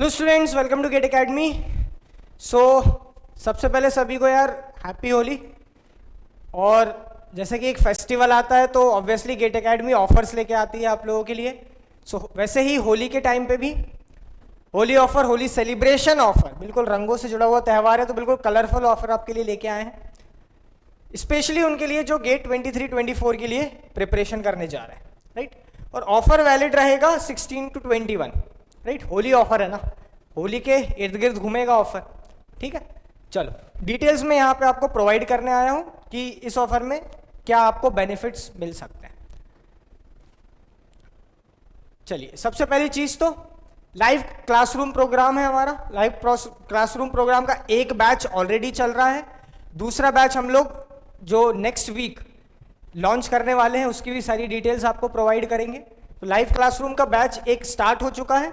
Hello students, welcome to GATE academy. सबसे पहले सभी को यार हैप्पी होली। और जैसे कि एक फेस्टिवल आता है तो ऑब्वियसली गेट एकेडमी ऑफर्स लेके आती है आप लोगों के लिए। वैसे ही होली के टाइम पे भी Holi offer, Holi celebration offer, बिल्कुल रंगों से जुड़ा हुआ त्यौहार है तो बिल्कुल कलरफुल ऑफर आपके लिए लेके आए हैं, स्पेशली उनके लिए जो गेट 23-24 के लिए प्रिपरेशन करने जा रहे हैं, राइट। और ऑफर वैलिड रहेगा 16 to 21, राइट। होली ऑफर है ना, होली के इर्द गिर्द घूमेगा ऑफर, ठीक है। चलो डिटेल्स में यहाँ पे आपको प्रोवाइड करने आया हूँ कि इस ऑफर में क्या आपको बेनिफिट्स मिल सकते हैं। चलिए, सबसे पहली चीज तो लाइव क्लासरूम प्रोग्राम है हमारा। लाइव क्लासरूम प्रोग्राम का एक बैच ऑलरेडी चल रहा है, दूसरा बैच हम लोग जो नेक्स्ट वीक लॉन्च करने वाले हैं उसकी भी सारी डिटेल्स आपको प्रोवाइड करेंगे। तो लाइव क्लासरूम का बैच एक स्टार्ट हो चुका है,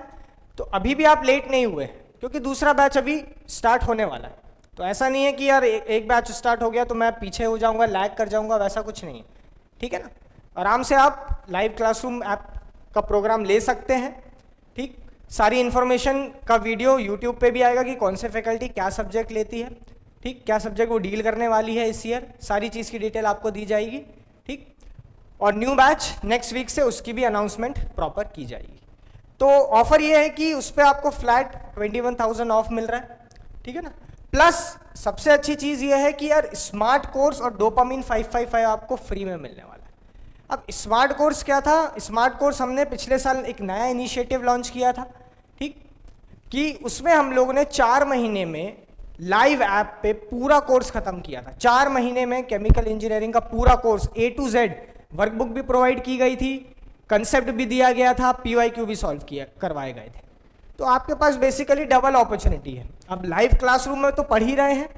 तो अभी भी आप लेट नहीं हुए क्योंकि दूसरा बैच अभी स्टार्ट होने वाला है। तो ऐसा नहीं है कि यार एक बैच स्टार्ट हो गया तो मैं पीछे हो जाऊंगा, लैग कर जाऊंगा, वैसा कुछ नहीं है, ठीक है ना। आराम से आप लाइव क्लासरूम ऐप का प्रोग्राम ले सकते हैं, ठीक। सारी इन्फॉर्मेशन का वीडियो यूट्यूब पे भी आएगा कि कौन से फैकल्टी क्या सब्जेक्ट लेती है, ठीक, क्या सब्जेक्ट वो डील करने वाली है इस ईयर, सारी चीज़ की डिटेल आपको दी जाएगी, ठीक। और न्यू बैच नेक्स्ट वीक से उसकी भी अनाउंसमेंट प्रॉपर की जाएगी। तो ऑफर ये है कि उस पर आपको फ्लैट 21,000 ऑफ मिल रहा है, ठीक है ना। प्लस सबसे अच्छी चीज़ ये है कि यार स्मार्ट कोर्स और डोपामिन 555 आपको फ्री में मिलने वाला है। अब स्मार्ट कोर्स क्या था? स्मार्ट कोर्स हमने पिछले साल एक नया इनिशिएटिव लॉन्च किया था, ठीक, कि उसमें हम लोगों ने 4 महीने में लाइव ऐप पे पूरा कोर्स खत्म किया था। 4 महीने में केमिकल इंजीनियरिंग का पूरा course A to Z, workbook भी प्रोवाइड की गई थी, कंसेप्ट भी दिया गया था, PYQ भी सॉल्व करवाए गए थे। तो आपके पास बेसिकली डबल अपॉर्चुनिटी है। अब लाइव क्लासरूम में तो पढ़ ही रहे हैं,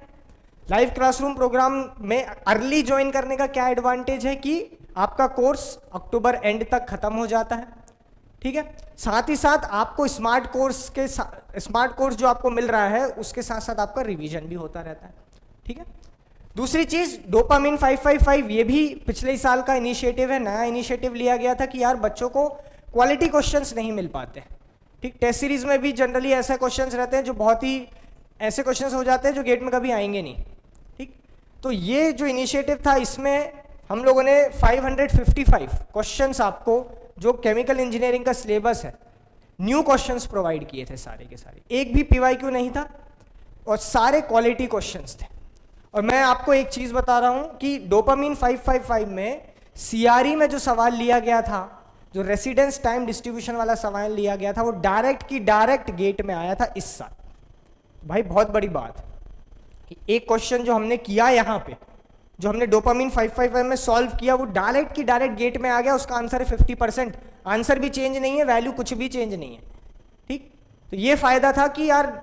लाइव क्लासरूम प्रोग्राम में अर्ली ज्वाइन करने का क्या एडवांटेज है कि आपका कोर्स अक्टूबर एंड तक खत्म हो जाता है, ठीक है। साथ ही साथ आपको स्मार्ट कोर्स जो आपको मिल रहा है उसके साथ साथ आपका रिवीजन भी होता रहता है, ठीक है। दूसरी चीज डोपामिन 555, ये भी पिछले साल का इनिशिएटिव है, नया इनिशिएटिव लिया गया था कि यार बच्चों को क्वालिटी क्वेश्चंस नहीं मिल पाते, ठीक। टेस्ट सीरीज में भी जनरली ऐसे क्वेश्चंस रहते हैं जो बहुत ही ऐसे क्वेश्चंस हो जाते हैं जो गेट में कभी आएंगे नहीं, ठीक। तो ये जो इनिशिएटिव था इसमें हम लोगों ने 555 क्वेश्चंस आपको, जो केमिकल इंजीनियरिंग का सिलेबस है, न्यू क्वेश्चंस प्रोवाइड किए थे सारे के सारे, एक भी PYQ नहीं था और सारे क्वालिटी क्वेश्चंस थे। और मैं आपको एक चीज बता रहा हूं कि डोपामिन 555 में CRE में जो सवाल लिया गया था, जो रेसिडेंस टाइम डिस्ट्रीब्यूशन वाला सवाल लिया गया था, वो डायरेक्ट गेट में आया था इस साल। भाई बहुत बड़ी बात कि एक क्वेश्चन जो हमने किया यहाँ पे, जो हमने डोपामिन 555 में सॉल्व किया, वो डायरेक्ट गेट में आ गया, उसका आंसर है 50%। आंसर भी चेंज नहीं है, वैल्यू कुछ भी चेंज नहीं है, ठीक। तो ये फायदा था कि यार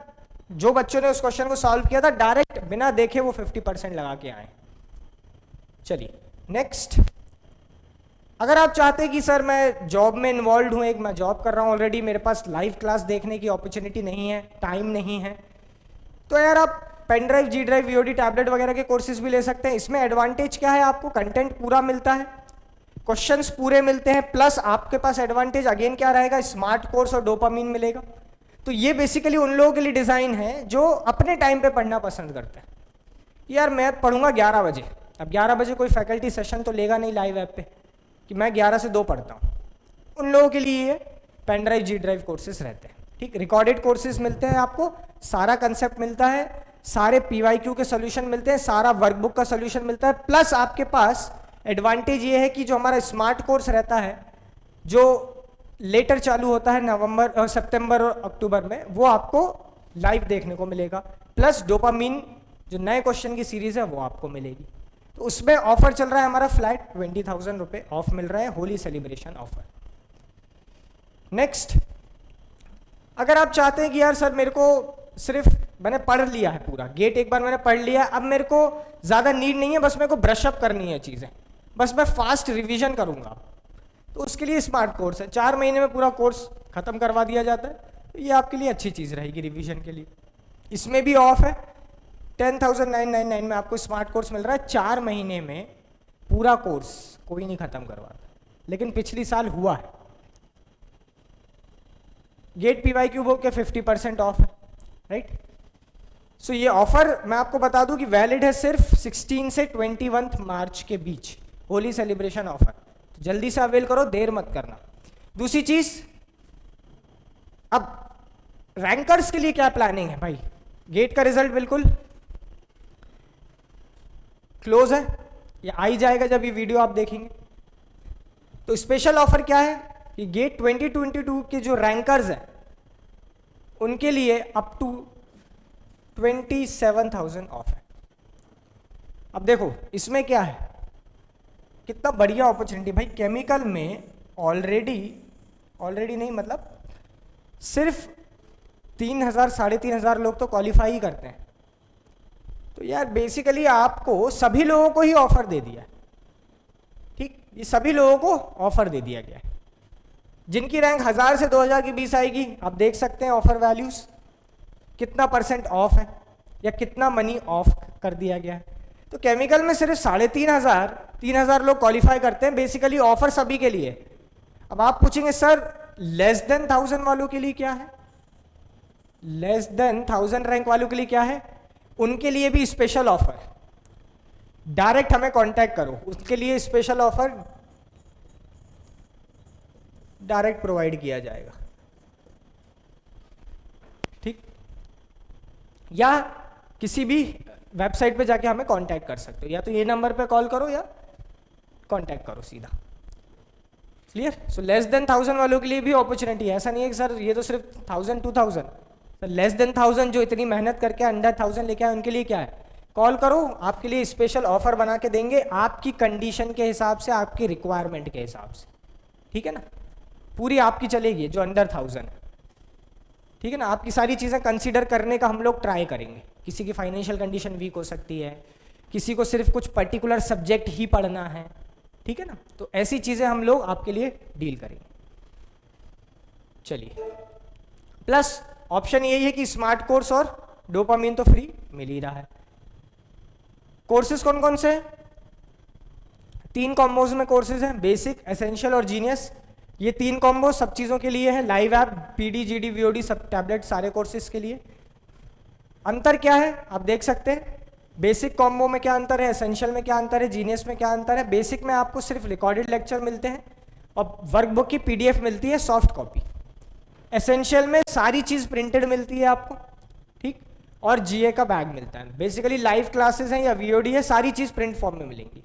जो बच्चों ने उस क्वेश्चन को सॉल्व किया था डायरेक्ट बिना देखे वो 50% लगा के आए। चलिए नेक्स्ट, अगर आप चाहते हैं कि सर मैं जॉब में इन्वॉल्व हूँ, एक मैं जॉब कर रहा हूँ ऑलरेडी, मेरे पास लाइव क्लास देखने की अपॉर्चुनिटी नहीं है, टाइम नहीं है, तो यार आप pen drive, G drive, VOD tablet वगैरह के कोर्सेज भी ले सकते हैं। इसमें एडवांटेज क्या है? आपको कंटेंट पूरा मिलता है, क्वेश्चंस पूरे मिलते हैं, प्लस आपके पास एडवांटेज अगेन क्या रहेगा? स्मार्ट कोर्स और डोपामिन मिलेगा। तो ये बेसिकली उन लोगों के लिए डिज़ाइन है जो अपने टाइम पे पढ़ना पसंद करते हैं। यार मैं पढ़ूंगा 11 बजे, अब 11 बजे कोई फैकल्टी सेशन तो लेगा नहीं लाइव ऐप पे कि मैं 11 से 2 पढ़ता हूँ। उन लोगों के लिए ये pen drive, G drive courses रहते हैं, ठीक। रिकॉर्डेड कोर्सेज मिलते हैं, आपको सारा कंसेप्ट मिलता है, सारे PYQ के सोल्यूशन मिलते हैं, सारा वर्कबुक का सोल्यूशन मिलता है, प्लस आपके पास एडवांटेज ये है कि जो हमारा स्मार्ट कोर्स रहता है, जो लेटर चालू होता है सितंबर और अक्टूबर में, वो आपको लाइव देखने को मिलेगा, प्लस डोपामिन जो नए क्वेश्चन की सीरीज है वो आपको मिलेगी। तो उसमें ऑफर चल रहा है हमारा, फ्लैट 20,000 रुपये ऑफ मिल रहा है, होली सेलिब्रेशन ऑफर। नेक्स्ट, अगर आप चाहते हैं कि यार सर मेरे को सिर्फ मैंने पढ़ लिया है पूरा गेट, एक बार मैंने पढ़ लिया, अब मेरे को ज़्यादा नीड नहीं है, बस मेरे को ब्रश अप करनी है चीज़ें, बस मैं फास्ट रिवीजन करूँगा, तो उसके लिए स्मार्ट कोर्स है। 4 महीने में पूरा कोर्स खत्म करवा दिया जाता है, तो ये आपके लिए अच्छी चीज़ रहेगी रिवीजन के लिए। इसमें भी ऑफ है, 10,999 में आपको स्मार्ट कोर्स मिल रहा है। 4 महीने में पूरा कोर्स कोई नहीं खत्म करवाता, लेकिन पिछली साल हुआ है। गेट PYQ बुक के 50% ऑफ है, राइट। सो ये ऑफर मैं आपको बता दूं कि वैलिड है सिर्फ 16 से 21 मार्च के बीच, होली सेलिब्रेशन ऑफर। तो जल्दी से अवेल करो, देर मत करना। दूसरी चीज, अब रैंकर्स के लिए क्या प्लानिंग है भाई? गेट का रिजल्ट बिल्कुल क्लोज है, ये आ ही जाएगा जब ये वीडियो आप देखेंगे। तो स्पेशल ऑफर क्या है कि गेट 2022 के जो रैंकर्स हैं उनके लिए अप टू 27,000 ऑफ है। अब देखो इसमें क्या है, कितना बढ़िया अपॉर्चुनिटी भाई। केमिकल में ऑलरेडी नहीं, मतलब सिर्फ 3,000 3,500 लोग तो क्वालिफाई ही करते हैं। तो यार बेसिकली आपको सभी लोगों को ही ऑफर दे दिया, ठीक, ये सभी लोगों को ऑफर दे दिया गया है। जिनकी रैंक 1000 से 2000 के बीच आएगी, आप देख सकते हैं ऑफर वैल्यूज कितना % ऑफ है या कितना मनी ऑफ कर दिया गया है। तो केमिकल में सिर्फ 3,500 लोग क्वालिफाई करते हैं, बेसिकली ऑफर सभी के लिए। अब आप पूछेंगे सर लेस देन 1000 वालों के लिए क्या है? लेस देन 1000 रैंक वालों के लिए क्या है? उनके लिए भी स्पेशल ऑफर, डायरेक्ट हमें कांटेक्ट करो, उसके लिए स्पेशल ऑफर डायरेक्ट प्रोवाइड किया जाएगा, ठीक। या किसी भी वेबसाइट पे जाके हमें कांटेक्ट कर सकते हो, या तो ये नंबर पे कॉल करो या कांटेक्ट करो सीधा। क्लियर? सो लेस देन 1000 वालों के लिए भी अपॉर्चुनिटी है। ऐसा नहीं है कि सर ये तो सिर्फ 1000 2000, सर लेस देन 1000 जो इतनी मेहनत करके अंडर 1000 लेके आए उनके लिए क्या है? कॉल करो, आपके लिए स्पेशल ऑफर बना के देंगे आपकी कंडीशन के हिसाब से, आपकी रिक्वायरमेंट के हिसाब से, ठीक है ना। पूरी आपकी चलेगी जो अंडर 1000 है, ठीक है ना। आपकी सारी चीज़ें कंसीडर करने का हम लोग ट्राई करेंगे। किसी की फाइनेंशियल कंडीशन वीक हो सकती है, किसी को सिर्फ कुछ पर्टिकुलर सब्जेक्ट ही पढ़ना है, ठीक है ना। तो ऐसी चीज़ें हम लोग आपके लिए डील करेंगे। चलिए, प्लस ऑप्शन यही है कि स्मार्ट कोर्स और डोपामिन तो फ्री मिल ही रहा है। कोर्सेज कौन कौन से हैं? 3 कॉम्बोज में कोर्सेज हैं, बेसिक, एसेंशियल और जीनियस। ये 3 कॉम्बो सब चीज़ों के लिए है, live app, PD, GD, VOD, सब टैबलेट, सारे कोर्सेज के लिए। अंतर क्या है आप देख सकते हैं। बेसिक कॉम्बो में क्या अंतर है, एसेंशियल में क्या अंतर है, जीनियस में क्या अंतर है। बेसिक में आपको सिर्फ रिकॉर्डेड लेक्चर मिलते हैं और वर्कबुक की PDF मिलती है सॉफ्ट कॉपी। एसेंशियल में सारी चीज़ प्रिंटेड मिलती है आपको, ठीक, और GA का बैग मिलता है। बेसिकली लाइव क्लासेस हैं या VOD है, सारी चीज़ प्रिंट फॉर्म में मिलेंगी।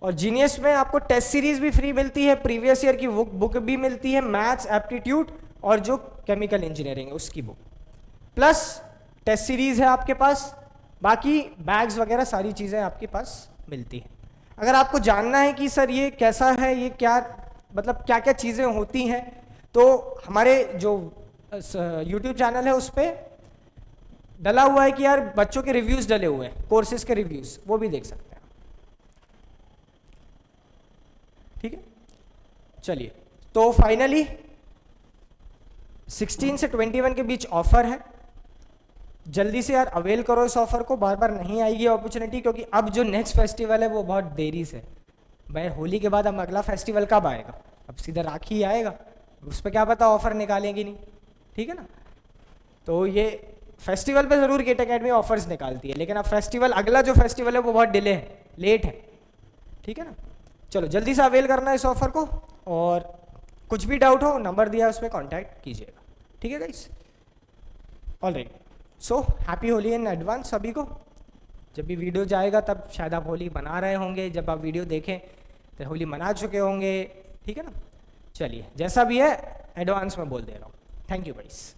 और जीनियस में आपको टेस्ट सीरीज भी फ्री मिलती है, प्रीवियस ईयर की बुक भी मिलती है, मैथ्स, एप्टीट्यूड और जो केमिकल इंजीनियरिंग है उसकी बुक, प्लस टेस्ट सीरीज है आपके पास। बाकी बैग्स वगैरह सारी चीज़ें आपके पास मिलती हैं। अगर आपको जानना है कि सर ये कैसा है, ये क्या मतलब क्या क्या चीज़ें होती हैं, तो हमारे जो YouTube चैनल है उस पर डला हुआ है कि यार बच्चों के रिव्यूज़ डले हुए हैं, कोर्सेज के रिव्यूज़, वो भी देख सकते हैं, ठीक है। चलिए, तो फाइनली 16 से 21 के बीच ऑफर है, जल्दी से यार अवेल करो इस ऑफर को, बार बार नहीं आएगी अपॉर्चुनिटी, क्योंकि अब जो नेक्स्ट फेस्टिवल है वो बहुत देरी से भाई। होली के बाद अब अगला फेस्टिवल कब आएगा? अब सीधा राखी आएगा, उस पर क्या पता ऑफर निकालेंगे नहीं, ठीक है ना। तो ये फेस्टिवल पे ज़रूर गेट अकेडमी ऑफर्स निकालती है, लेकिन अब फेस्टिवल, अगला जो फेस्टिवल है वो बहुत डिले है, लेट है, ठीक है ना। चलो जल्दी से अवेल करना इस ऑफर को, और कुछ भी डाउट हो नंबर दिया है उस पर कॉन्टैक्ट कीजिएगा, ठीक है guys. Alright, so happy Holi in advance सभी को। जब भी वीडियो जाएगा तब शायद आप होली मना रहे होंगे, जब आप वीडियो देखें तो होली मना चुके होंगे, ठीक है ना। चलिए, जैसा भी है एडवांस में बोल दे रहा हूँ। Thank you guys.